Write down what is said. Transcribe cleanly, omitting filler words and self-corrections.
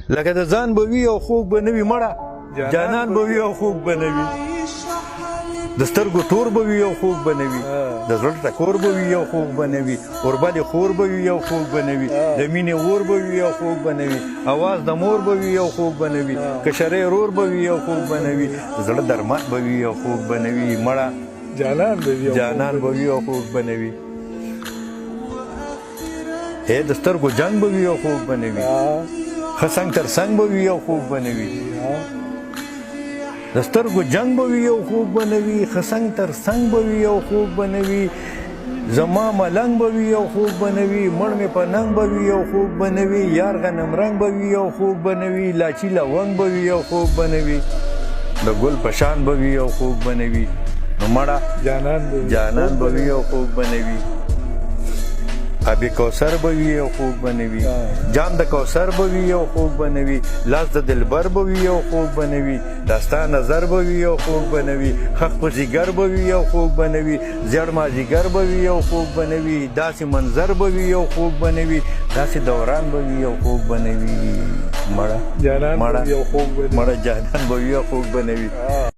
لکه د ځان به وي او خوږ به نه وي مړه جانان به وي او خوږ به نه وي د سترګو تور به وي او خوږ به نه وي د زړه ټکور به وي او خوږ به نه وي اوربلې خور به وي او خوږ به نه وي د مینې اور به وي او خوږ به نه وي اواز د مور به وي او خوږ به نه وي کشرې رور به وي او خوږ به نه وي د زړه درمل به وي او خوږ به نه وي مړه جانان به وي او خوږ به نه وي د سترګو جنګ به وي او خوږ به نه وي ښه څنګ تر څنګ به وي او خوږ به نه وي د سترګو جنګ به وي او خوږ به نه وي ښه څنګ تر څنګ به وي او خوږ به نه وي زما ملنګ به وي او خوږ به نه وي مړ مې په ننګ به وي او خوږ به نه وي یار غنم رنګ به وي او خوږ به نه وي لاچي لونګ به وي او خوږ به نه وي د ګل په شان به وي او خوږ به نه وي نو مړه جانان به وي او خوږ به نه وي آب کوثر به وي او خوږ به نه وي جام د کوثر به وي او خوږ به نه وي لاس د دلبر به وي او خوږ به نه وي دا ستا نظر به وي او خوږ به نه وي خښ په ځیګر به وي او خوږ به نه وي زیړ مازدیګر به وي او خوږ به نه وي داسې منظر به وي او خوږ به نه وي داسې دوران به وي او خوږ به نه وي مړه جانان به وي او خوږ به نه وي